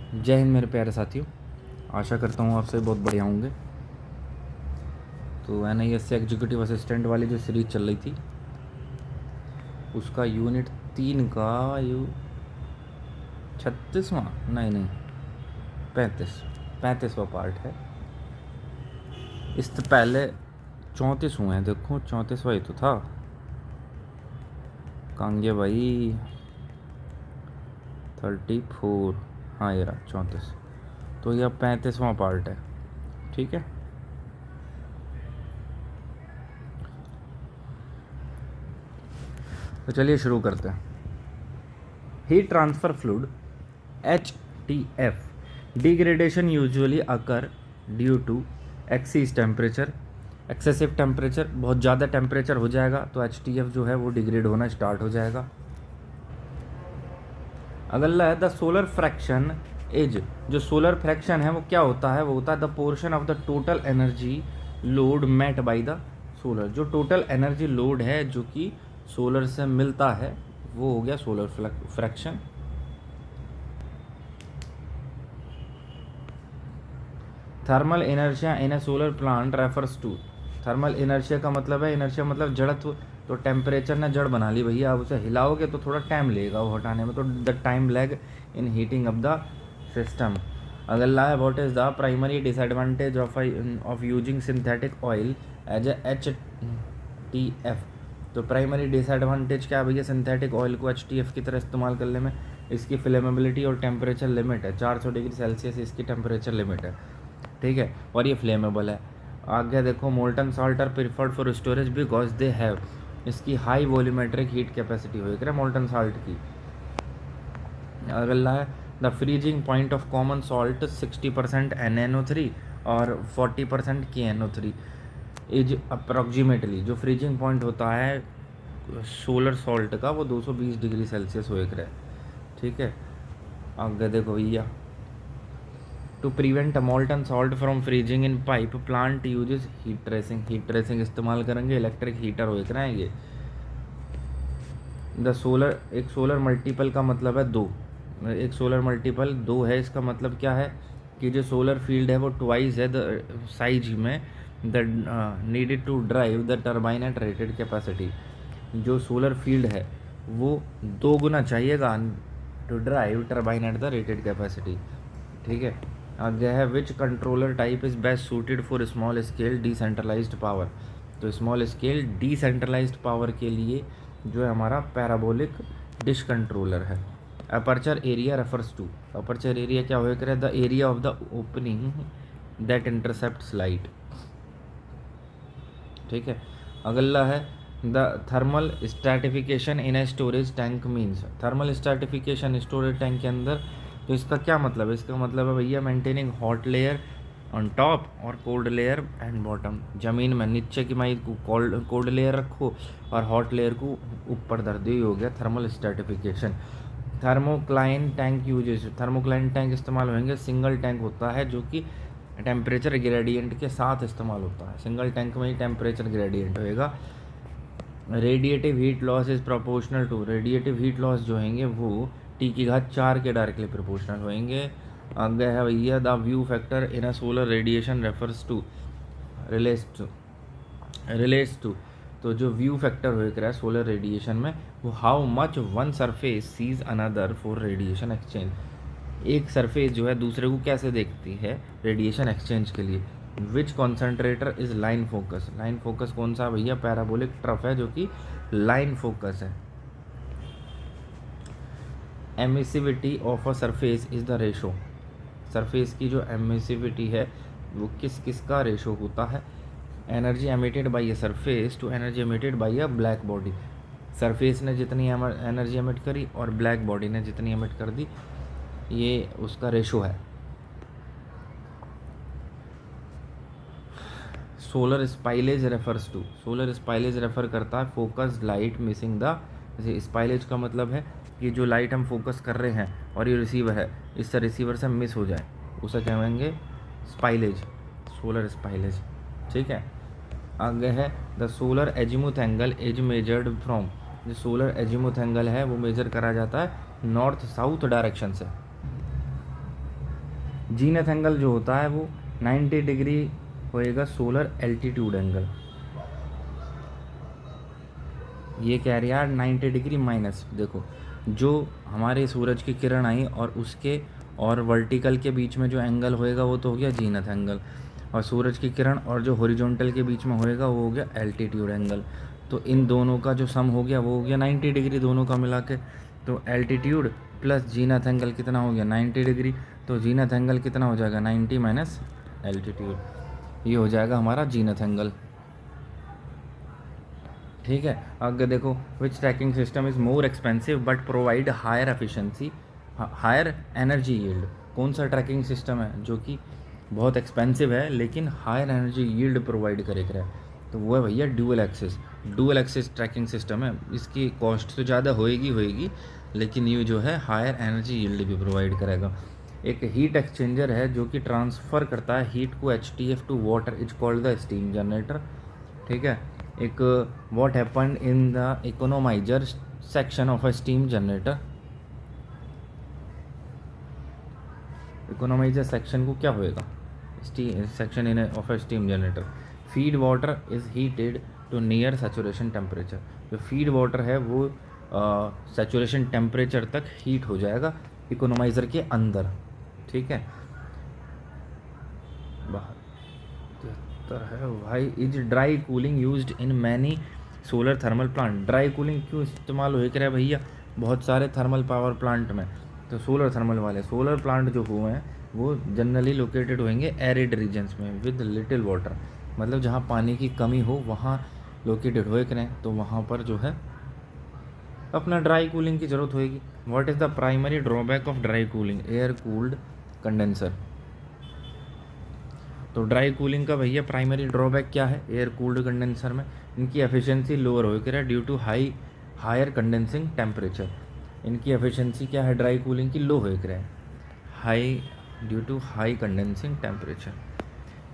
जय हिंद मेरे प्यारे साथियों, आशा करता हूँ आपसे बहुत बढ़िया होंगे। तो NISC एग्जीक्यूटिव असिस्टेंट वाली जो सीरीज चल रही थी उसका यूनिट 3 का 36वां नहीं 35वां पार्ट है। इससे पहले 34 हुए हैं, देखो 34वां ही तो था। कांगे भाई 34, हाँ ये रहा 34, तो यह 35वां पार्ट है। ठीक है, तो चलिए शुरू करते हैं। Heat transfer fluid HTF degradation usually occur due to excess temperature. Excessive temperature, बहुत ज़्यादा टेम्परेचर हो जाएगा तो HTF जो है वो डिग्रेड होना स्टार्ट हो जाएगा। अगला है द सोलर फ्रैक्शन इज, जो सोलर फ्रैक्शन है वो क्या होता है, वो होता है the portion of the total energy load met by the solar. जो टोटल एनर्जी लोड है जो कि सोलर से मिलता है वो हो गया solar fraction. Thermal inertia in a solar plant refers to, thermal inertia का मतलब है, इनर्शिया मतलब जड़त्व। तो टेम्परेचर ने जड़ बना ली भैया, आप उसे हिलाओगे तो थोड़ा टाइम लगेगा वो हटाने में, तो the time lag in heating of the system. अगला है what is the primary disadvantage of using synthetic oil as HTF। तो प्राइमरी डिसएडवांटेज क्या है भैया सिंथेटिक ऑयल को HTF की तरह इस्तेमाल करने में, इसकी फ्लेमेबिलिटी और टेम्परेचर लिमिट है 400 डिग्री सेल्सियस इसकी टेम्परेचर लिमिट है। ठीक है, और ये फ्लेमेबल है। आगे देखो molten salt are preferred for storage because they have, इसकी हाई वॉल्यूमेट्रिक हीट कैपेसिटी होगी मोल्टन साल्ट की। अगला है the freezing point of common salt 60% NaNO3 और 40% KNO3 इज अप्रॉक्सीमेटली, जो फ्रीजिंग पॉइंट होता है सोलर सॉल्ट का वो 220 डिग्री सेल्सियस हो रहा है। ठीक है, आगे देखो भैया to prevent molten salt from freezing in pipe plant uses heat tracing. Heat tracing इस्तेमाल करेंगे, इलेक्ट्रिक हीटर हो कराएंगे। द सोलर, एक सोलर मल्टीपल का मतलब है दो, एक सोलर मल्टीपल दो है, इसका मतलब क्या है कि जो सोलर फील्ड है वो ट्वाइस है द साइज में the needed to drive the turbine at rated capacity. जो सोलर फील्ड है वो 2 गुना चाहिएगा to drive turbine at the rated capacity. ठीक है, आगे है which controller type is best suited for small scale decentralised power. तो स्मॉल स्केल डिसेंट्रलाइज्ड पावर के लिए जो है हमारा पैराबोलिक डिश कंट्रोलर है। Aperture area refers to, aperture area क्या होगा करे the area of the opening that intercepts light. ठीक है, अगला है the thermal stratification in a storage tank means. Thermal stratification storage tank के अंदर, तो इसका क्या मतलब है, इसका मतलब है भैया maintaining hot layer on top और कोल्ड लेयर एंड बॉटम। ज़मीन में नीचे की माई कोल्ड लेयर रखो और हॉट लेयर को ऊपर धर दो, हो गया thermal stratification. Thermocline tank uses, thermocline tank इस्तेमाल होंगे, सिंगल टैंक होता है जो कि टेम्परेचर ग्रेडियंट के साथ इस्तेमाल होता है, सिंगल टैंक में ही टेम्परेचर ग्रेडियंट होएगा। Radiative heat loss is proportional to, radiative heat loss जो होंगे वो T⁴ के डायरेक्टली प्रोपोर्शनल होंगे। आगे है भैया the view factor in a solar radiation refers to, relates to, तो जो व्यू फैक्टर हो रहा है सोलर रेडिएशन में वो how much one surface sees another for radiation exchange. एक सरफेस जो है दूसरे को कैसे देखती है रेडिएशन एक्सचेंज के लिए। Which concentrator is line focus, line focus कौन सा भैया पैराबोलिक ट्रफ है जो कि लाइन फोकस है। Emissivity of a surface is the ratio, surface की जो एमिसिविटी है वो किस किस का रेशो होता है। Energy emitted by a surface to energy emitted by a black body, surface ने जितनी एनर्जी एमिट करी और ब्लैक बॉडी ने जितनी एमिट कर दी, ये उसका रेशो है। Solar spillage refers to, solar spillage refer करता है फोकस्ड लाइट मिसिंग द, जैसे स्पाइलेज का मतलब है कि जो लाइट हम फोकस कर रहे हैं और ये रिसीवर है, इससे रिसीवर से मिस हो जाए उसे कहेंगे स्पाइलेज, सोलर स्पाइलेज। ठीक है, आगे है the solar azimuth angle is measured from, जो सोलर एजीमुथ एंगल है वो मेजर करा जाता है नॉर्थ साउथ डायरेक्शन से। जीनथ एंगल जो होता है वो 90 डिग्री होएगा सोलर एल्टीट्यूड एंगल। ये कह रही यार 90 डिग्री माइनस, देखो जो हमारे सूरज की किरण आई और उसके और वर्टिकल के बीच में जो एंगल होएगा वो तो हो गया जीनथ एंगल, और सूरज की किरण और जो हॉरिजॉन्टल के बीच में होएगा वो हो गया एल्टीट्यूड एंगल। तो इन दोनों का जो सम हो गया वो हो गया 90 डिग्री दोनों का मिला के। तो एल्टीट्यूड प्लस जीनथ एंगल कितना हो गया 90 डिग्री, तो जीनथ एंगल कितना हो जाएगा 90 माइनस एल्टीट्यूड, ये हो जाएगा हमारा जीनथ एंगल। ठीक है, आगे देखो which tracking system is more expensive but provide higher efficiency higher energy yield. कौन सा ट्रैकिंग सिस्टम है जो कि बहुत एक्सपेंसिव है लेकिन हायर एनर्जी यील्ड प्रोवाइड करेगा? तो वो है भैया डुअल एक्सिस ट्रैकिंग सिस्टम है। इसकी कॉस्ट तो ज़्यादा होएगी लेकिन ये जो है हायर एनर्जी यील्ड भी प्रोवाइड करेगा। एक हीट एक्सचेंजर है जो कि ट्रांसफ़र करता है हीट को HTF to water, is called the steam generator. ठीक है, एक what happened in the economizer section of a steam generator. Economizer section को क्या होएगा, steam section in of a steam generator. Feed water is heated to near saturation temperature. जो feed water है वो saturation temperature तक heat हो जाएगा economiser के अंदर। ठीक है, बाहर है भाई। Is dry cooling used in many solar thermal plant. Dry cooling क्यों इस्तेमाल हो रहा है भैया बहुत सारे थर्मल पावर प्लांट में? तो सोलर थर्मल वाले सोलर प्लांट जो हुए हैं वो जनरली लोकेटेड होंगे एरिड रीजन्स में विद लिटिल वाटर, मतलब जहाँ पानी की कमी हो वहाँ लोकेटेड होए करें, तो वहाँ पर जो है अपना ड्राई कूलिंग की ज़रूरत होएगी। What is the primary drawback of dry cooling? Air cooled condenser. तो ड्राई कूलिंग का भैया प्राइमरी ड्रॉबैक क्या है एयर कूल्ड कंडेंसर में? इनकी एफिशिएंसी लोअर हो रहा है due to higher condensing temperature. इनकी एफिशिएंसी क्या है ड्राई कूलिंग की? लो हो रहा है, high due to high condensing temperature.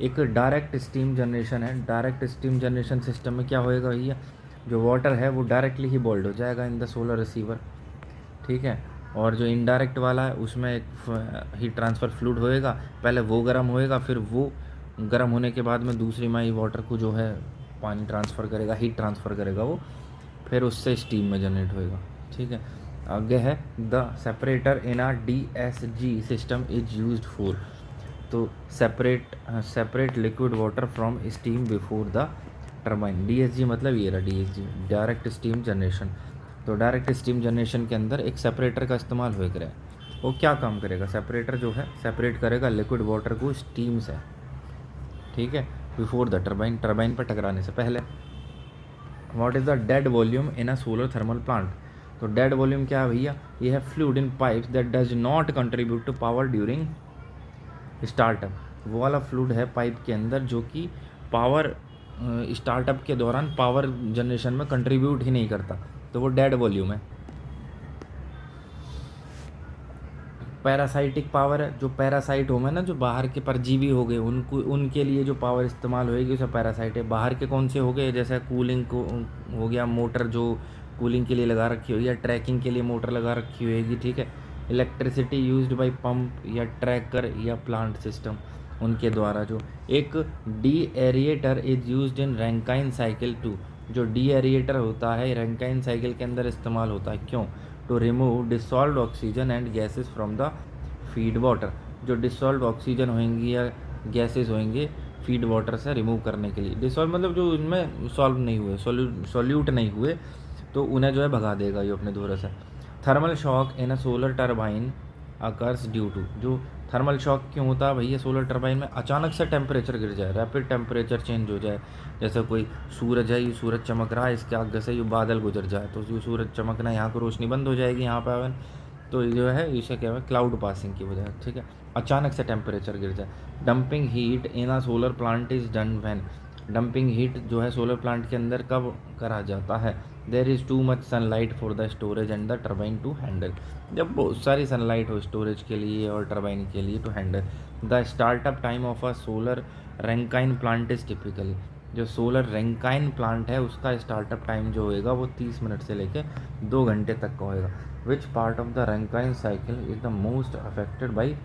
एक डायरेक्ट स्टीम जनरेशन है। डायरेक्ट स्टीम जनरेशन सिस्टम में क्या होएगा भैया, जो वाटर है वो डायरेक्टली ही बॉइल्ड हो जाएगा इन द सोलर रिसीवर। ठीक है, और जो इनडायरेक्ट वाला है उसमें एक हीट ट्रांसफ़र फ्लूइड होएगा, पहले वो गर्म होएगा, फिर वो गर्म होने के बाद में दूसरी माई वाटर को जो है पानी ट्रांसफ़र करेगा, हीट ट्रांसफ़र करेगा वो, फिर उससे स्टीम में जनरेट होएगा। ठीक है, आगे है the separator in a DSG system is used for. तो separate liquid water from steam before the turbine. DSG मतलब ये रहा DSG, डायरेक्ट स्टीम जनरेशन। तो डायरेक्ट स्टीम जनरेशन के अंदर एक सेपरेटर का इस्तेमाल हो रहा है। वो क्या काम करेगा? सेपरेटर जो है सेपरेट करेगा लिक्विड वाटर को स्टीम से। ठीक है, बिफोर द टर्बाइन, टर्बाइन पर टकराने से पहले। What is the dead volume in a solar thermal plant? तो डेड वॉल्यूम क्या है भैया? ये है fluid in pipes that does not contribute to power during startup. वो वाला फ्लूइड है पाइप के अंदर जो कि पावर स्टार्टअप के दौरान पावर जनरेशन में कंट्रीब्यूट ही नहीं करता, तो वो डेड वॉल्यूम है। पैरासाइटिक पावर है, जो पैरासाइट होंगे ना, जो बाहर के परजीवी हो गए, उनको उनके लिए जो पावर इस्तेमाल होएगी उसे पैरासाइट है। बाहर के कौन से हो गए? जैसे कूलिंग को हो गया, मोटर जो कूलिंग के लिए लगा रखी होगी या ट्रैकिंग के लिए मोटर लगा रखी होगी। ठीक है, इलेक्ट्रिसिटी यूज्ड बाय पंप या ट्रैकर या प्लांट सिस्टम, उनके द्वारा जो एक deaerator is used in Rankine cycle to. जो डी एरिएटर होता है रैंकाइन साइकिल के अंदर इस्तेमाल होता है, क्यों? To remove dissolved oxygen and gases from the feed water. जो डिसॉल्व्ड ऑक्सीजन होंगी या गैसेस होंगे फीड वाटर से रिमूव करने के लिए। डिसॉल्व मतलब जो इनमें सॉल्व नहीं हुए, सॉल्यूट नहीं हुए, तो उन्हें जो है भगा देगा ये अपने धुरे से। Thermal shock in a solar turbine occurs due to. जो थर्मल शॉक क्यों होता है भैया सोलर टर्बाइन में? अचानक से टेम्परेचर गिर जाए, रैपिड टेम्परेचर चेंज हो जाए। जैसे कोई सूरज है, ये सूरज चमक रहा है, इसके आगे से ये बादल गुजर जाए, तो ये सूरज चमकना, यहाँ को रोशनी बंद हो जाएगी यहाँ पर, तो जो है इसे क्या है क्लाउड पासिंग की वजह। ठीक है, अचानक से टेम्परेचर गिर जाए। Dumping heat in a solar plant is done when. Dumping heat जो है सोलर प्लांट के अंदर कब करा जाता है? There is too much sunlight for the storage and the turbine to handle. जब बहुत सारी सनलाइट हो स्टोरेज के लिए और टर्बाइन के लिए to handle. The startup time of a solar Rankine plant is typically. जो सोलर रैंकाइन प्लांट है उसका स्टार्टअप टाइम जो होएगा वो 30 मिनट से लेकर 2 घंटे तक का होएगा। Which part of the Rankine cycle is the most affected by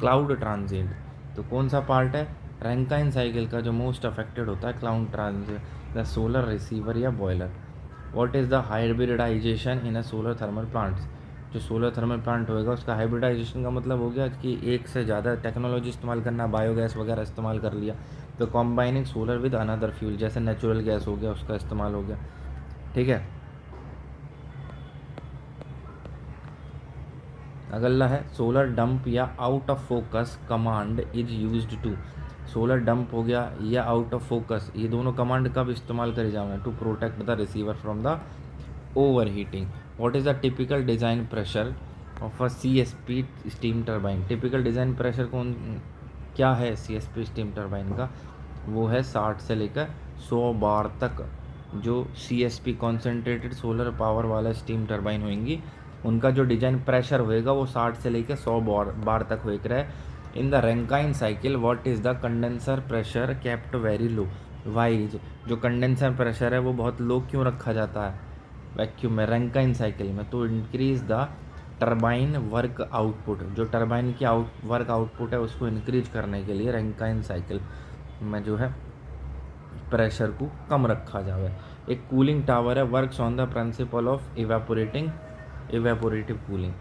cloud transit, तो कौन सा पार्ट है रैंकाइन साइकिल का जो मोस्ट अफेक्टेड होता है cloud transit, the solar receiver या boiler. What is the hybridisation in a solar thermal plants, जो सोलर थर्मल प्लांट होएगा उसका हाइब्रिडाइजेशन का मतलब हो गया कि एक से ज़्यादा टेक्नोलॉजी इस्तेमाल करना, बायोगैस वगैरह इस्तेमाल कर लिया, तो combining solar with another fuel, जैसे नेचुरल गैस हो गया उसका इस्तेमाल हो गया, ठीक है। अगला है सोलर डंप या out of focus command is used to, solar dump हो गया या आउट ऑफ फोकस, ये दोनों कमांड कब इस्तेमाल करे जाना, to protect the receiver from the over heating. What is the typical design pressure of a CSP steam turbine, typical design pressure कौन क्या है CSP स्टीम टरबाइन का, वो है 60 से लेकर 100 बार तक। जो CSP कॉन्सेंट्रेटेड सोलर पावर वाला स्टीम टरबाइन होंगी उनका जो डिजाइन प्रेशर होएगा वो 60 से लेकर 100 बार तक होएगा रहे। In the Rankine cycle what is the condenser pressure kept very low, wise जो कंडेंसर प्रेशर है वो बहुत लो क्यों रखा जाता है वैक्यूम में रैंकाइन साइकिल में, तो increase the turbine work output, जो टरबाइन की वर्क आउटपुट है उसको इंक्रीज करने के लिए रैंकाइन साइकिल में जो है प्रेशर को कम रखा जाए। एक कूलिंग टावर है, works on the principle of evaporative cooling,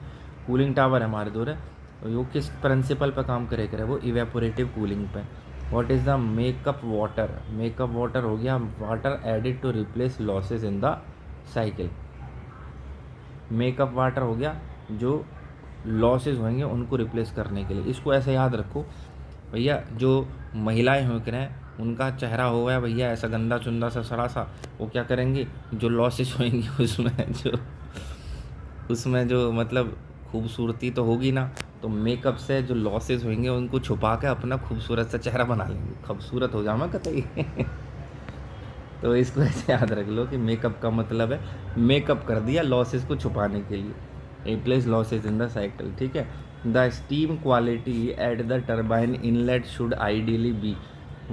cooling tower है हमारे दूर है, वो किस प्रिंसिपल पे काम करे वो इवेपोरेटिव कूलिंग पे। What is the makeup water, makeup water हो गया water added to replace losses in the cycle, makeup water हो गया जो लॉसेस होंगे उनको रिप्लेस करने के लिए। इसको ऐसे याद रखो भैया, जो महिलाएं हो कर हैं उनका चेहरा हो गया भैया ऐसा गंदा चुंदा सा सड़ा सा, वो क्या करेंगी जो लॉसेस होंगी उसमें जो मतलब खूबसूरती तो होगी ना, तो मेकअप से जो लॉसेस होंगे उनको छुपा के अपना खूबसूरत सा चेहरा बना लेंगे, खूबसूरत हो जाऊँ कतई तो इसको ऐसे याद रख लो कि मेकअप का मतलब है मेकअप कर दिया लॉसेस को छुपाने के लिए, replace losses in the cycle, ठीक है। The steam quality at the turbine inlet should ideally be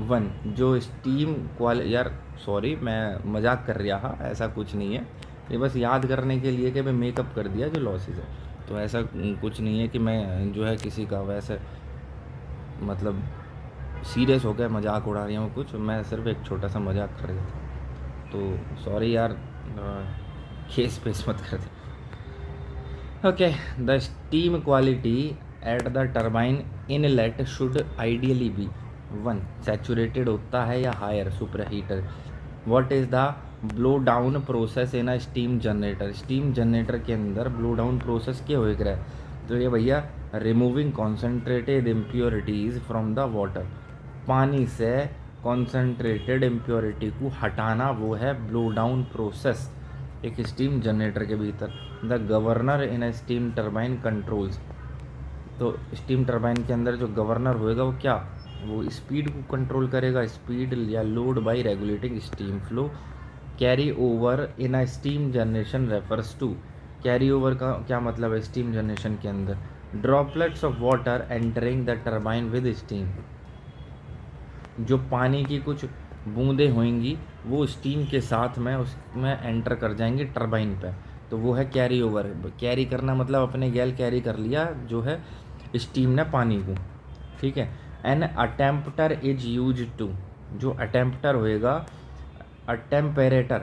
1, जो स्टीम क्वालिटी, यार सॉरी मैं मजाक कर रहा था, ऐसा कुछ नहीं है, ये बस याद करने के लिए कि मैं मेकअप कर दिया जो लॉसेस है, तो ऐसा कुछ नहीं है कि मैं जो है किसी का वैसे मतलब सीरियस हो गया मजाक उड़ा रही हूँ कुछ, मैं सिर्फ एक छोटा सा मजाक कर रहा था, तो सॉरी यार, केस पेश मत कर दे। Okay, the steam quality at the turbine inlet should ideally be 1, saturated होता है या higher super heater. What is the blow down process in a steam generator, steam generator के अंदर ब्लो डाउन प्रोसेस क्या हो रहा है, तो ये भैया removing concentrated impurities from the water, पानी से कॉन्सेंट्रेटेड इम्प्योरिटी को हटाना वो है ब्लो डाउन प्रोसेस एक स्टीम जनरेटर के भीतर। The governor in a steam turbine controls, तो स्टीम टरबाइन के अंदर जो गवर्नर होएगा वो क्या, वो स्पीड को कंट्रोल करेगा, स्पीड या load by regulating steam flow. Carry over in a steam generation refers to, carry over का क्या मतलब है स्टीम जनरेशन के अंदर, droplets of water entering the turbine with steam, जो पानी की कुछ बूंदें होंगी वो स्टीम के साथ में उसमें एंटर कर जाएंगी टरबाइन पे, तो वो है कैरी ओवर। कैरी करना मतलब अपने गैल कैरी कर लिया जो है स्टीम ने पानी को, ठीक है। An attemptor is use to, जो अटेम्प्टर होएगा अटेम्परेटर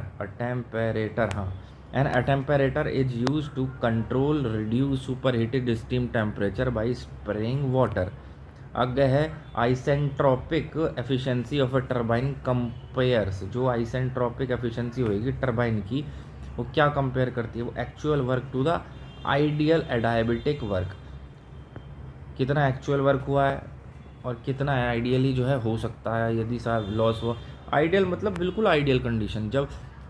हाँ, an attemperator is use to control reduce super heated steam temperature by spraying water. आगे है isentropic efficiency of a turbine compares, जो आइसेंट्रोपिक एफिशिएंसी होगी टरबाइन की वो क्या कंपेयर करती है, वो actual work to the ideal adiabatic work, कितना एक्चुअल वर्क हुआ है और कितना आइडियली जो है हो सकता है यदि साहब लॉस हुआ। आइडियल मतलब बिल्कुल आइडियल कंडीशन, जब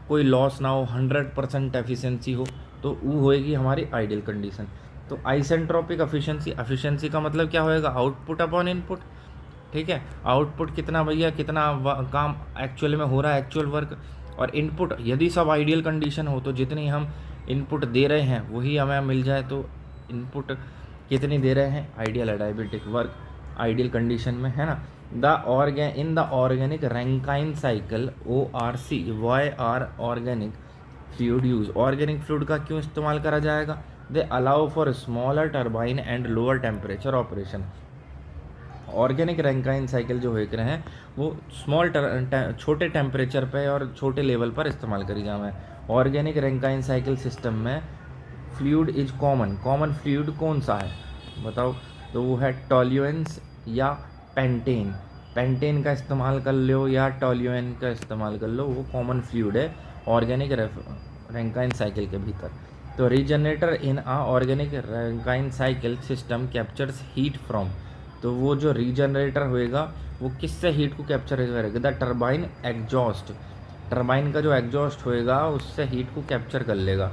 कोई लॉस ना हो 100% एफिशिएंसी हो तो वो होएगी हमारी आइडियल कंडीशन। तो आइसेंट्रोपिक एफिशिएंसी का मतलब क्या होएगा, आउटपुट अपॉन इनपुट, ठीक है। आउटपुट कितना भैया कितना काम एक्चुअल में हो रहा है एक्चुअल वर्क, और इनपुट यदि सब आइडियल कंडीशन हो तो जितनी हम इनपुट दे रहे हैं वही हमें मिल जाए, तो इनपुट कितनी दे रहे हैं ideal adiabatic work ideal condition में, है ना। In the organic Rankine cycle ORC why are organic fluid use, organic fluid का क्यों इस्तेमाल करा जाएगा, they allow for smaller turbine and lower temperature operation, organic Rankine cycle जो होकर हैं वो छोटे टेम्परेचर पे और छोटे लेवल पर इस्तेमाल करी जावे। ऑर्गेनिक रैंकाइन साइकिल सिस्टम में फ्लूइड इज कॉमन फ्लूइड कौन सा है बताओ? तो वो है टॉल्यूएंस या पेंटेन। पेंटेन का इस्तेमाल कर लो या टॉल्यूएन का इस्तेमाल कर लो, वो कॉमन फ्लूइड है ऑर्गेनिक रैंकाइन साइकिल के भीतर। तो regenerator in a organic Rankine cycle system captures heat from, तो वो जो रीजनरेटर होएगा वो किससे हीट को कैप्चर करेगा? द टरबाइन एग्जॉस्ट, टरबाइन का जो एग्जॉस्ट होएगा उससे हीट को कैप्चर कर लेगा।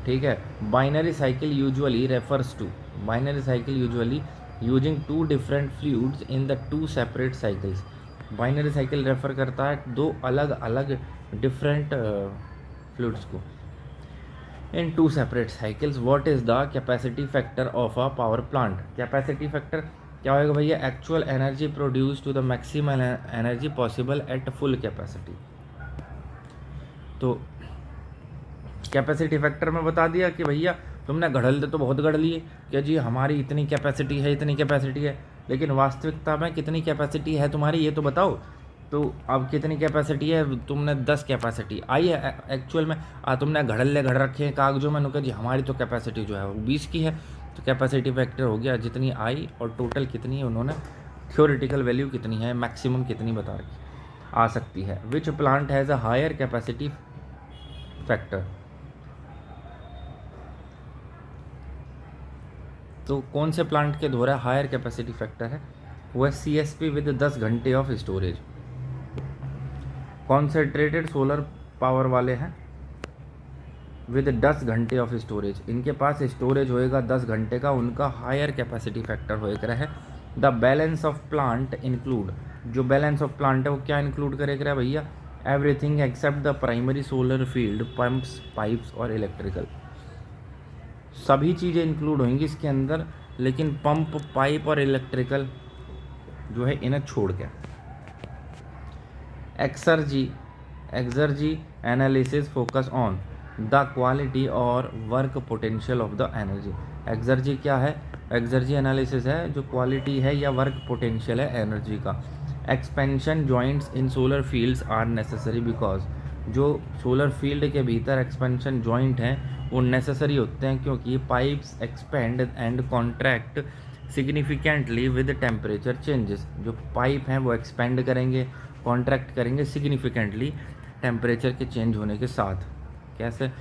ठीक है। Binary cycle usually refers to, binary cycle usually using two different fluids in the two separate cycles. Binary cycle refer करता है दो अलग अलग डिफरेंट फ्लूइड्स को in two separate cycles. What is the capacity factor of a power plant? Capacity factor क्या होगा भैया? Actual energy produce to the maximum energy possible at full capacity. तो कैपेसिटी फैक्टर में बता दिया कि भैया तुमने गढ़ल दे तो बहुत गढ़ लिए कि जी हमारी इतनी कैपेसिटी है, इतनी कैपेसिटी है, लेकिन वास्तविकता में कितनी कैपेसिटी है तुम्हारी ये तो बताओ। तो अब कितनी कैपेसिटी है? तुमने 10 कैपेसिटी आई है एक्चुअल में, तुमने घड़ल्ले घड़ रखे हैं कागजों में, नुका जी हमारी तो कैपेसिटी जो है वो 20 की है। तो कैपेसिटी फैक्टर हो गया जितनी आई और टोटल कितनी है, उन्होंने थ्योरेटिकल वैल्यू कितनी है, मैक्सिमम कितनी बता रखी आ सकती है। Which plant has a higher capacity factor? तो कौन से प्लांट के द्वारा हायर कैपेसिटी फैक्टर है? वो है CSP विद 10 घंटे of storage. Concentrated solar power वाले हैं विद 10 घंटे ऑफ स्टोरेज, इनके पास स्टोरेज होएगा 10 घंटे का, उनका हायर कैपेसिटी फैक्टर होएगा है। The balance of plant include, जो बैलेंस ऑफ प्लांट है वो क्या इंक्लूड करेगा भैया? Everything except the primary solar field, pumps, pipes और इलेक्ट्रिकल। सभी चीज़ें इंक्लूड होंगी इसके अंदर, लेकिन पंप, पाइप और इलेक्ट्रिकल जो है इन्हें छोड़ के। Exergy analysis focus on the quality और work potential of the energy. Exergy क्या है? एक्सर्जी एनालिसिस है जो क्वालिटी है या वर्क पोटेंशियल है एनर्जी का। Expansion joints in solar fields are necessary because, जो सोलर फील्ड के भीतर एक्सपेंशन जॉइंट हैं वो नेसेसरी होते हैं क्योंकि pipes expand and contract significantly with temperature changes. जो पाइप हैं वो एक्सपेंड करेंगे, कॉन्ट्रैक्ट करेंगे सिग्निफिकेंटली टेम्परेचर के चेंज होने के साथ। कैसे?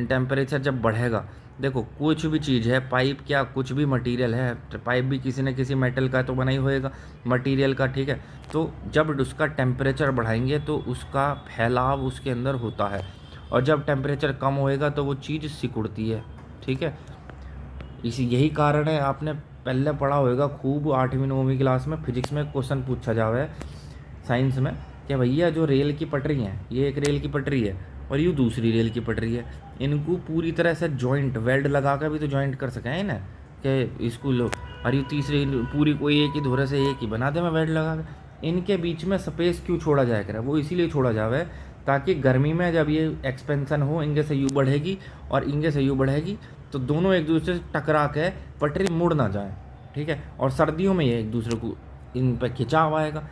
टेम्परेचर जब बढ़ेगा, देखो कुछ भी चीज़ है, पाइप क्या कुछ भी मटेरियल है, पाइप भी किसी न किसी मेटल का तो बना ही होएगा, मटेरियल का। ठीक है। तो जब उसका टेम्परेचर बढ़ाएंगे तो उसका फैलाव उसके अंदर होता है, और जब टेम्परेचर कम होएगा तो वो चीज़ सिकुड़ती है। ठीक है। यही कारण है, आपने पहले पढ़ा होएगा खूब 8वीं 9वीं क्लास में फिजिक्स में क्वेश्चन पूछा जावे साइंस में कि भैया जो रेल की पटरी है, ये एक रेल की पटरी है और यूँ दूसरी रेल की पटरी है, इनको पूरी तरह से जॉइंट वेल्ड लगा कर भी तो जॉइंट कर सकें ना कि इसको लो, और ये तीसरी पूरी कोई एक ही धोरे से एक ही बना दे मैं वेल्ड लगा के। इनके बीच में स्पेस क्यों छोड़ा जाए करे? वो इसीलिए छोड़ा जावे ताकि गर्मी में जब ये एक्सपेंशन हो, इंगे से यू बढ़ेगी और इंगे से यू बढ़ेगी, तो दोनों एक दूसरे से टकरा के पटरी मुड़ ना जाए। ठीक है। और सर्दियों में ये एक दूसरे को इन पर खिंचाव आएगा,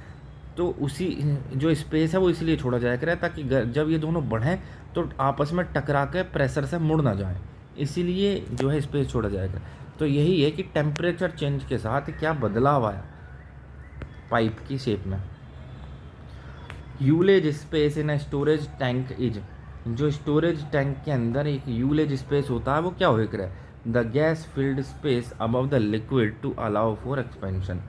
तो उसी जो स्पेस है वो इसलिए छोड़ा जाया करे ताकि जब ये दोनों बढ़ें तो आपस में टकरा के प्रेशर से मुड़ ना जाए, इसीलिए जो है स्पेस छोड़ा जाया करे। तो यही है कि टेम्परेचर चेंज के साथ क्या बदलाव आया पाइप की शेप में। Ullage space in storage tank is, जो स्टोरेज टैंक के अंदर एक यूलेज स्पेस होता है वो क्या होकर है? The gas filled space above the liquid to allow for expansion.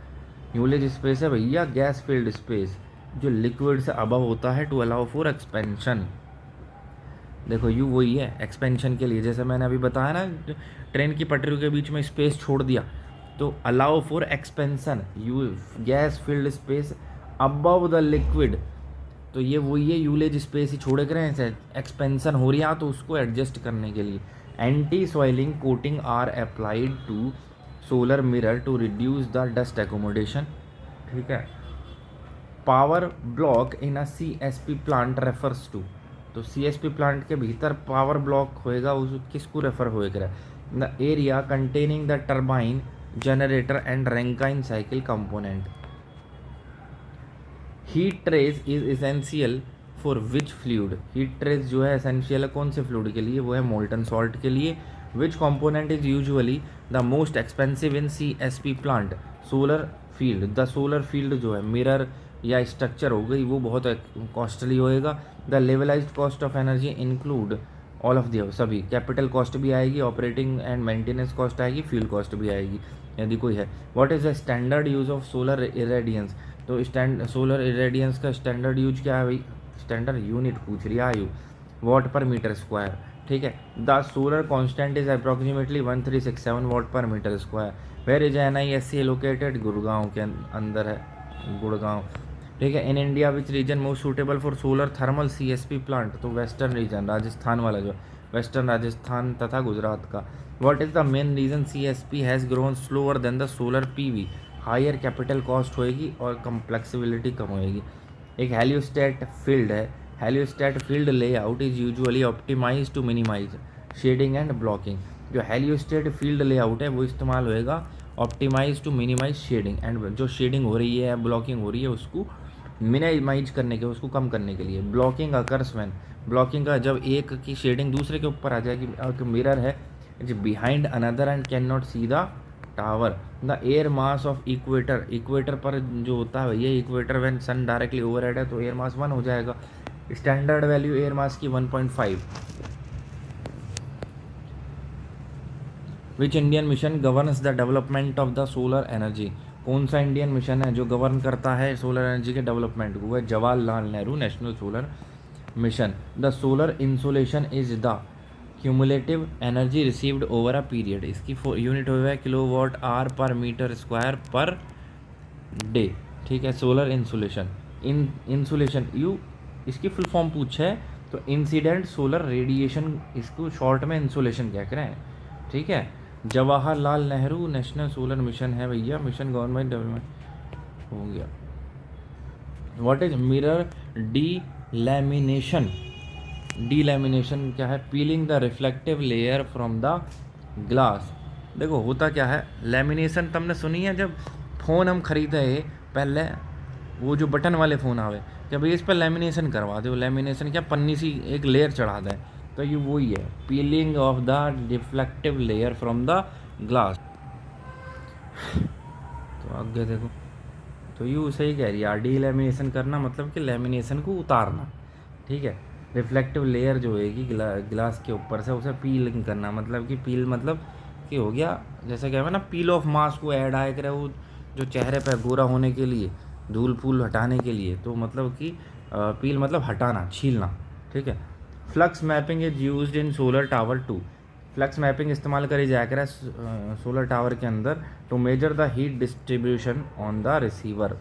Ullage space है भैया गैस फील्ड स्पेस जो लिक्विड से अबव होता है टू अलाउ फॉर एक्सपेंशन। देखो यू वही है एक्सपेंशन के लिए, जैसे मैंने अभी बताया ना ट्रेन की पटरियों के बीच में स्पेस छोड़ दिया तो allow for expansion, you gas field space above the liquid, तो ये वही है यूलेज स्पेस ही छोड़े करें ऐसे एक्सपेंशन हो रही है तो उसको एडजस्ट करने के लिए। Anti soiling coating are applied to solar mirror to reduce the dust accommodation. ठीक है। Power block in a CSP plant refers to, तो CSP प्लांट के भीतर पावर ब्लॉक होएगा उस किसको रेफर होएगा? The area containing the turbine generator and Rankine cycle component. Heat trace is essential for which fluid, heat trace जो है essential है कौन से फ्लूइड के लिए, वो है मोल्टन सॉल्ट के लिए. विच component is usually the most expensive in CSP plant, solar field. The solar field जो है मिरर या स्ट्रक्चर हो गई वो बहुत कॉस्टली होएगा. The levelised cost of energy include all of the, सभी कैपिटल कॉस्ट भी आएगी, ऑपरेटिंग एंड मेंटेनेंस कॉस्ट आएगी, फ्यूल कॉस्ट भी आएगी यदि कोई है. What is the standard use of solar irradiance, तो सोलर इरेडियंस का स्टैंडर्ड यूज क्या है भाई, स्टैंडर्ड यूनिट पूछ रही है आयु, वॉट पर मीटर स्क्वायर. ठीक है. The solar constant is approximately 1367 watt per metre square. Where is NISC located, Gurgaon के अंदर है, गुड़गांव. ठीक है. In India which region most suitable for solar thermal CSP plant, तो वेस्टर्न रीजन, राजस्थान वाला जो वेस्टर्न राजस्थान तथा गुजरात का. What is the main reason CSP has grown slower than the solar PV, higher capital cost होएगी और कम्प्लेक्सिबिलिटी कम होएगी. एक हेलियोस्टेट फील्ड है, heliostat field layout is usually optimise to minimise shading and blocking. जो heliostat field layout है वो इस्तेमाल होएगा optimise to minimise shading and, जो शेडिंग हो रही है ब्लॉकिंग हो रही है उसको मिनिमाइज करने के, उसको कम करने के लिए. ब्लॉकिंग अकर्स व्हेन, ब्लॉकिंग का जब एक की शेडिंग दूसरे के ऊपर आ जाएगी, एक मिरर है behind another and can not see the tower. The air mass of equator, equator पर जो होता है भैया equator when sun directly overhead है तो एयर मास 1 हो जाएगा. स्टैंडर्ड वैल्यू एयर मास की 1.5. Which Indian mission governs the development of the solar energy, कौन सा इंडियन मिशन है जो गवर्न करता है सोलर एनर्जी के डेवलपमेंट को, वह Jawaharlal Nehru national solar mission. The solar insolation is the cumulative energy received over a period, इसकी यूनिट हुआ है किलोवाट आवर पर मीटर स्क्वायर पर डे. ठीक है. सोलर इंसुलेशन, इंसुलेशन यू इसकी फुल फॉर्म पूछे है तो इंसिडेंट सोलर रेडिएशन, इसको शॉर्ट में इंसुलेशन कह रहे हैं. ठीक है. Jawaharlal Nehru national solar mission है भैया, मिशन गवर्नमेंट डेवलपमेंट हो गया. व्हाट इज मिरर डीलैमिनेशन, डीलैमिनेशन क्या है, piling the reflective layer from the glass. देखो होता क्या है, लैमिनेशन तुमने सुनी है, जब फ़ोन हम खरीदे पहले वो जो बटन वाले फ़ोन आवे, जब इस पर लैमिनेशन करवा दो, लैमिनेशन क्या पन्नी सी एक लेयर चढ़ा दें, तो ये वही है piling of the reflective layer from the glass. तो आगे देखो, तो यू सही कह रही है, डीलैमिनेशन करना मतलब कि लैमिनेशन को उतारना. ठीक है. रिफ्लेक्टिव लेयर जो होएगी ग्लास के ऊपर से उसे पीलिंग करना, मतलब कि पील मतलब कि हो गया जैसे क्या है ना, पील ऑफ मास्क को ऐड आए करे वो जो चेहरे पर गोरा होने के लिए, धूल फूल हटाने के लिए, तो मतलब कि पील मतलब हटाना, छीलना. ठीक है. Flux mapping is used in solar tower to, flux mapping इस्तेमाल करी जाया करे सोलर टावर के अंदर to measure the heat distribution on the receiver.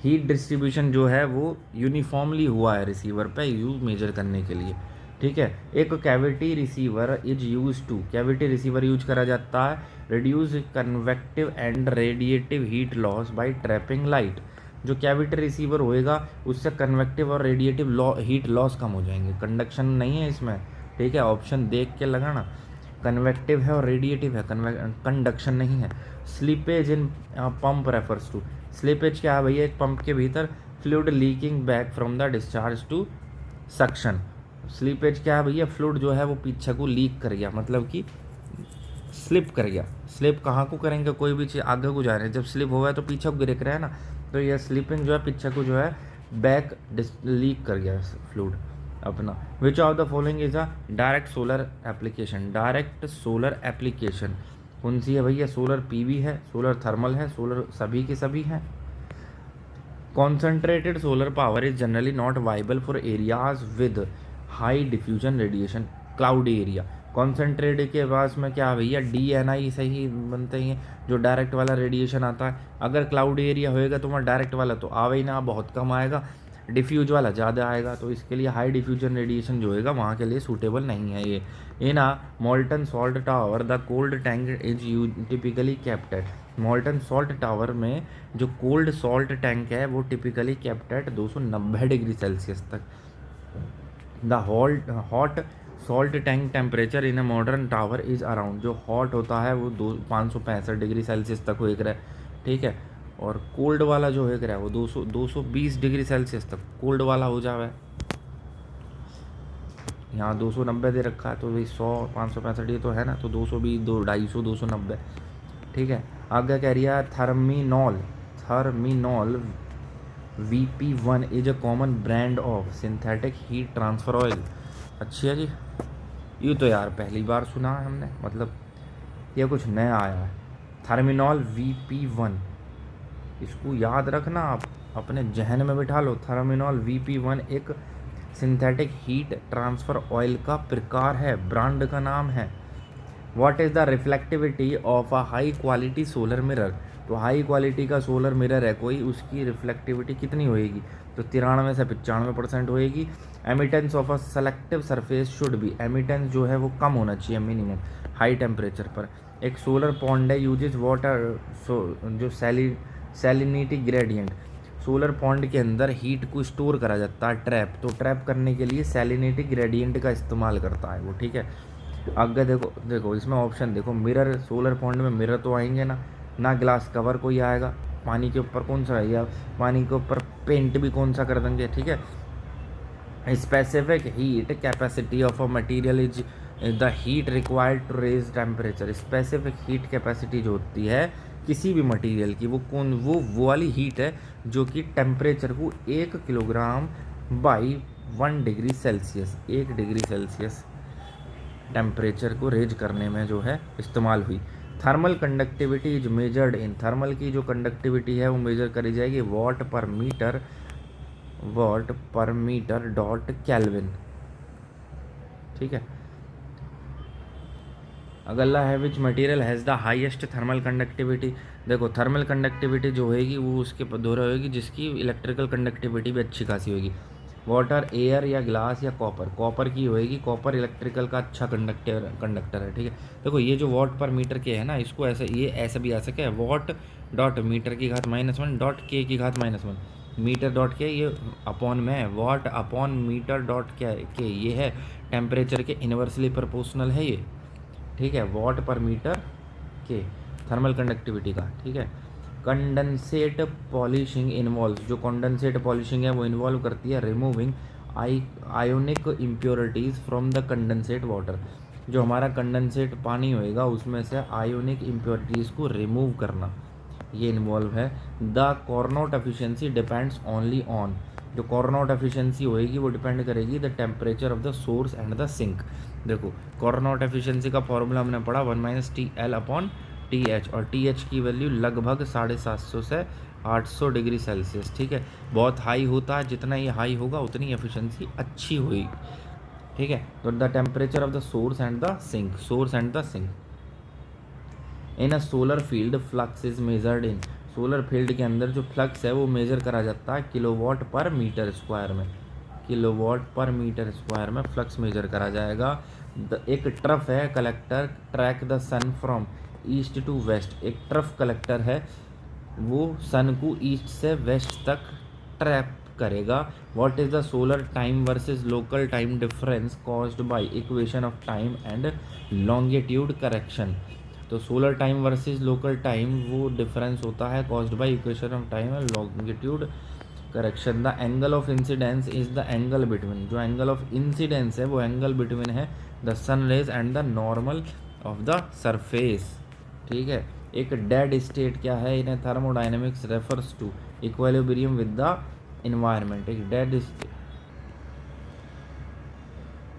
Heat distribution जो है वो यूनिफॉर्मली हुआ है रिसीवर पे यूज मेजर करने के लिए. ठीक है. एक cavity receiver is use to, cavity receiver use करा जाता है reduce convective and radiative heat loss by trapping light. जो कैविटी रिसीवर होएगा उससे कन्वेक्टिव और रेडिएटिव हीट लॉस कम हो जाएंगे. कंडक्शन नहीं है इसमें. ठीक है. ऑप्शन देख के लगाना, कन्वेक्टिव है और रेडिएटिव है, कंडक्शन नहीं है. Slippage in pump refers to, slippage क्या है भैया, एक पंप के भीतर fluid leaking back from the discharge to suction. Slippage क्या है भैया, फ्लूइड जो है वो पीछे को लीक कर गया, मतलब कि स्लिप कर गया. स्लिप कहाँ को करेंगे, कोई भी चीज़ आगे को जा रहे हैं, जब स्लिप हो गया तो पीछे को गिरक रहा है ना, तो यह स्लीपिंग जो है पीछे को जो है बैक लीक कर गया फ्लूइड अपना. Which of the following is a direct solar application, direct solar application कौन सी है भैया, सोलर PV है, सोलर थर्मल है, सोलर सभी के सभी हैं. Concentrated solar power is generally not viable for areas with high diffusion radiation, cloudy area. Concentrated के पास में क्या भैया DNI से ही बनते हैं, जो डायरेक्ट वाला रेडिएशन आता है. अगर क्लाउडी एरिया होएगा तो वहाँ डायरेक्ट वाला तो आवे ही ना, बहुत कम आएगा, डिफ्यूज वाला ज़्यादा आएगा, तो इसके लिए हाई डिफ्यूजन रेडिएशन जो होएगा वहाँ के लिए सूटेबल नहीं है ये. In a molten salt tower the cold tank is typically kept at, molten salt tower में जो कोल्ड सॉल्ट टैंक है वो typically kept at 290 degree Celsius तक. The hot salt tank temperature in a modern tower is around, जो hot होता है वो 565 degree Celsius तक हो रहा है, ठीक है। और कोल्ड वाला जो है रहा है वो 220 डिग्री सेल्सियस तक कोल्ड वाला हो जावे। यहाँ 290 दे रखा है तो भाई 100 565 ये तो है ना, तो 220 250 290, ठीक है। आगे कह रही है थर्मिनॉल VP1 is a common brand of synthetic heat transfer oil. अच्छी है जी, यूँ तो यार पहली बार सुना है हमने, मतलब ये कुछ नया आया है। थर्मिनॉल VP1, इसको याद रखना आप, अपने जहन में बिठा लो। थर्मिनॉल VP1 एक सिंथेटिक हीट ट्रांसफ़र ऑयल का प्रकार है, ब्रांड का नाम है। What is the reflectivity of a high quality solar mirror, तो हाई क्वालिटी का सोलर मिरर है कोई, उसकी रिफ्लेक्टिविटी कितनी होएगी, तो 93 से 95% होएगी। Emittance of a selective surface should be, emittance जो है वो कम होना चाहिए मिनिमम हाई टेम्परेचर पर। एक सोलर पॉन्ड है यूजेज वाटर जो सैलिनिटी ग्रेडियंट, सोलर पॉन्ड के अंदर हीट को स्टोर करा जाता है ट्रैप, तो ट्रैप करने के लिए सैलिनिटी ग्रेडियंट का इस्तेमाल करता है वो, ठीक है। आगे देखो देखो इसमें ऑप्शन देखो, मिरर, सोलर पॉन्ड में मिरर तो आएंगे ना, ना ग्लास कवर कोई आएगा, पानी के ऊपर कौन सा आएगा, पानी के ऊपर पेंट भी कौन सा कर देंगे, ठीक है। Specific heat capacity of a material is the heat required to raise temperature, specific heat capacity जो होती है किसी भी मटेरियल की, वो कौन, वो वाली हीट है जो कि टेम्परेचर को 1 kilogram by 1 degree Celsius, 1 degree Celsius temperature को रेज करने में जो है इस्तेमाल हुई। Thermal conductivity is measured in, thermal की जो कंडक्टिविटी है वो मेजर करी जाएगी what per metre dot kelvin, ठीक है। अगला है which material has the highest thermal conductivity, देखो थर्मल कंडक्टिविटी जो होएगी वो उसके द्वारा होएगी जिसकी इलेक्ट्रिकल कंडक्टिविटी भी अच्छी खासी होगी। वाटर, एयर या ग्लास या कॉपर, कॉपर की होएगी, कॉपर इलेक्ट्रिकल का अच्छा कंडक्टर है, ठीक है। देखो ये जो वॉट पर मीटर के है ना, इसको ऐसे, ये ऐसे भी आ सके, वॉट डॉट मीटर की घात -1 डॉट के की घात -1, मीटर डॉट के ये अपॉन में है, वॉट अपॉन मीटर डॉट के ये है टेम्परेचर के इन्वर्सली प्रोपोर्शनल है ये, ठीक है। वॉट पर मीटर के थर्मल कंडक्टिविटी का, ठीक है। कंडेंसेट पॉलिशिंग इन्वॉल्व, जो कंडेंसेट पॉलिशिंग है वो इन्वॉल्व करती है removing ionic impurities from the condensate water, जो हमारा कंडेंसेट पानी होएगा उसमें से आयोनिक इम्प्योरिटीज़ को रिमूव करना, ये इन्वॉल्व है। The Carnot efficiency depends only on, जो कॉर्नोट एफिशिएंसी होएगी वो डिपेंड करेगी the temperature of the source and the sink. देखो कॉर्नोट एफिशिएंसी का फॉर्मूला हमने पढ़ा 1 - TL अपॉन TH, और TH की वैल्यू लगभग 750 से 800 डिग्री सेल्सियस, ठीक है। बहुत हाई होता है, जितना ये हाई होगा उतनी एफिशिएंसी अच्छी होगी, ठीक है। तो the temperature of the source and the sink in a solar field flux is measured in, solar field के अंदर जो फ्लक्स है वो मेजर करा जाता है किलोवाट पर मीटर स्क्वायर में, किलोवाट पर मीटर स्क्वायर में फ्लक्स मेजर करा जाएगा। एक ट्रफ है collector, track the sun from east to west, एक ट्रफ कलेक्टर है वो सन को ईस्ट से वेस्ट तक ट्रैप करेगा। What is the solar time versus local time difference caused by equation of time and longitude correction, तो solar time versus local time वो difference होता है caused by equation of time and longitude correction. The angle of incidence is the angle between, जो angle of incidence है वो angle between है the sun rays and the normal of the surface, ठीक है। एक dead state क्या है, इन्हें thermodynamics refers to equilibrium with the environment, एक डेड स्टेट,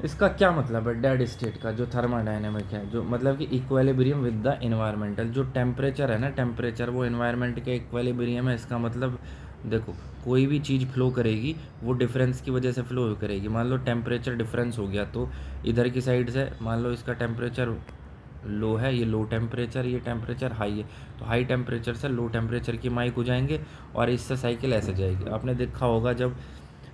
इसका क्या मतलब है डेड स्टेट का, जो थर्मोडाइनमिक है, जो मतलब कि इक्विलिब्रियम विद द इन्वायरमेंटल, जो टेम्परेचर है ना, टेम्परेचर वो इन्वायरमेंट के इक्विलिब्रियम है, इसका मतलब देखो कोई भी चीज़ फ्लो करेगी वो डिफरेंस की वजह से फ्लो करेगी। मान लो टेम्परेचर डिफरेंस हो गया तो इधर की साइड से मान लो इसका टेम्परेचर लो है, ये लो टेम्परेचर, ये टेम्परेचर हाई है, तो हाई टेम्परेचर से लो टेम्परेचर की माइक हो जाएंगे और इससे साइकिल ऐसे जाएगी। आपने देखा होगा जब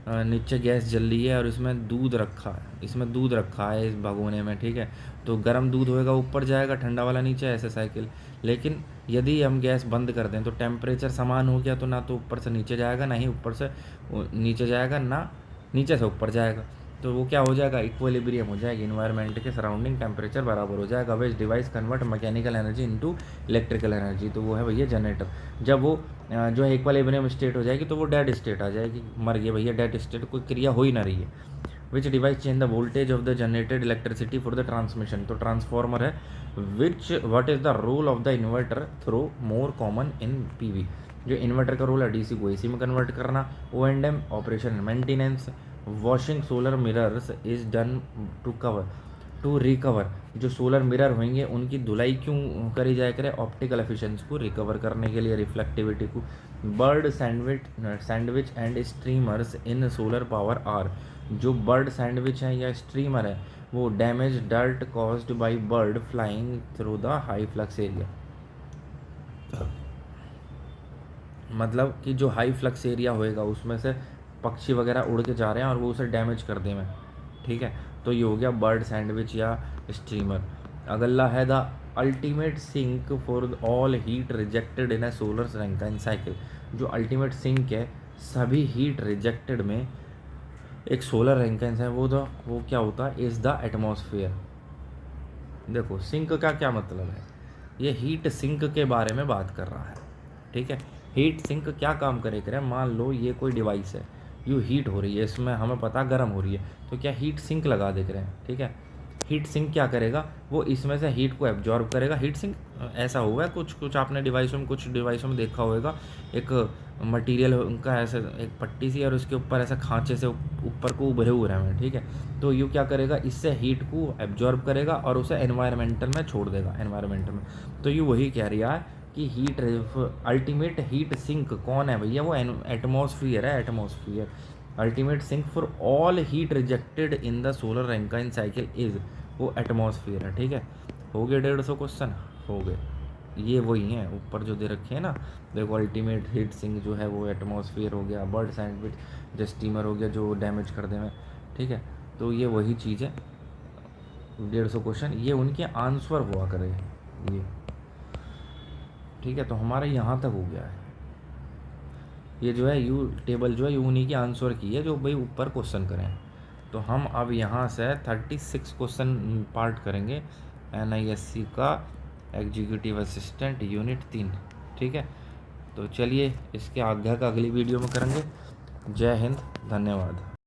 नीचे गैस जल रही है और इसमें दूध रखा है इस भगोने में, ठीक है, तो गर्म दूध होएगा ऊपर जाएगा, ठंडा वाला नीचे, ऐसे साइकिल। लेकिन यदि हम गैस बंद कर दें तो टेम्परेचर समान हो गया, तो ना तो ऊपर से नीचे जाएगा, ना ही ऊपर से नीचे जाएगा, ना नीचे से ऊपर जाएगा। तो वो क्या हो जाएगा, इक्विलिब्रियम हो जाएगा, इन्वायरमेंट के सराउंडिंग टेम्परेचर बराबर हो जाएगा, विच device convert mechanical energy into electrical energy. तो वो है भैया जनरेटर। जब वो जो है इक्विलिब्रियम स्टेट हो जाएगी तो वो डेड स्टेट आ जाएगी, मर गया भैया, डेड स्टेट, कोई क्रिया हो ही ना रही है। Which device change the voltage of the generated electricity for the transmission, तो ट्रांसफॉर्मर है। Which what is the role of the inverter through more common in PV, जो इन्वर्टर का रोल है डीसी को एसी में कन्वर्ट करना। O and M operation and maintenance. Washing solar mirrors is done to recover, जो solar mirror होंगे उनकी धुलाई क्यों करी जाए करे, ऑप्टिकल एफिशिएंसी को रिकवर करने के लिए, रिफ्लेक्टिविटी को। Bird sandwich and streamers in solar power are, जो बर्ड सैंडविच है या स्ट्रीमर है वो damage dirt caused by bird flying through the high flux area, मतलब कि जो हाई फ्लक्स एरिया होएगा उसमें से पक्षी वगैरह उड़ के जा रहे हैं और वो उसे डैमेज कर दें, ठीक है। तो ये हो गया बर्ड सैंडविच या स्ट्रीमर। अगला है the ultimate sink for all heat rejected in a solar Rankine cycle, जो अल्टीमेट सिंक है सभी हीट रिजेक्टेड में एक सोलर रैंकाइन है, वो क्या होता है, इज़ द एटमॉस्फेयर। देखो सिंक का क्या मतलब है, ये हीट सिंक के बारे में बात कर रहा है, ठीक है। हीट सिंक क्या काम करे, मान लो ये कोई डिवाइस है, यू हीट हो रही है, इसमें हमें पता गर्म हो रही है, तो क्या हीट सिंक लगा देख रहे हैं, ठीक है। हीट सिंक क्या करेगा, वो इसमें से हीट को एब्जॉर्ब करेगा। हीट सिंक ऐसा हुआ है, कुछ आपने कुछ डिवाइसों में देखा होगा, एक मटेरियल उनका ऐसे एक पट्टी सी और उसके ऊपर ऐसा खांचे से ऊपर को उभरे हुए हैं, ठीक है। तो यू क्या करेगा, इससे हीट को एब्जॉर्ब करेगा और उसे एनवायरमेंटल में छोड़ देगा, एनवायरमेंटल में। तो यू वही कह रहा है कि हीट अल्टीमेट हीट सिंक कौन है भैया, वो एटमॉस्फियर है, atmosphere. Ultimate sink for all heat rejected in the solar Rankine cycle is, वो एटमॉस्फियर है, ठीक है। हो गए 150 क्वेश्चन, हो गए। ये वही हैं ऊपर जो दे रखे हैं ना, देखो अल्टीमेट हीट सिंक जो है वो एटमॉस्फियर हो गया, बर्ड सैंडविच जो स्टीमर हो गया जो डैमेज कर दे में, ठीक है। तो ये वही चीज़ है, 150 क्वेश्चन ये उनके आंसर हुआ करे ये, ठीक है। तो हमारा यहाँ तक हो गया है, ये जो है यू टेबल जो है यू उन्हीं की आंसर की है जो भाई ऊपर क्वेश्चन करें। तो हम अब यहाँ से 36 क्वेश्चन पार्ट करेंगे NISC का एग्जीक्यूटिव असिस्टेंट यूनिट 3, ठीक है। तो चलिए इसके आगे का अगली वीडियो में करेंगे। जय हिंद, धन्यवाद।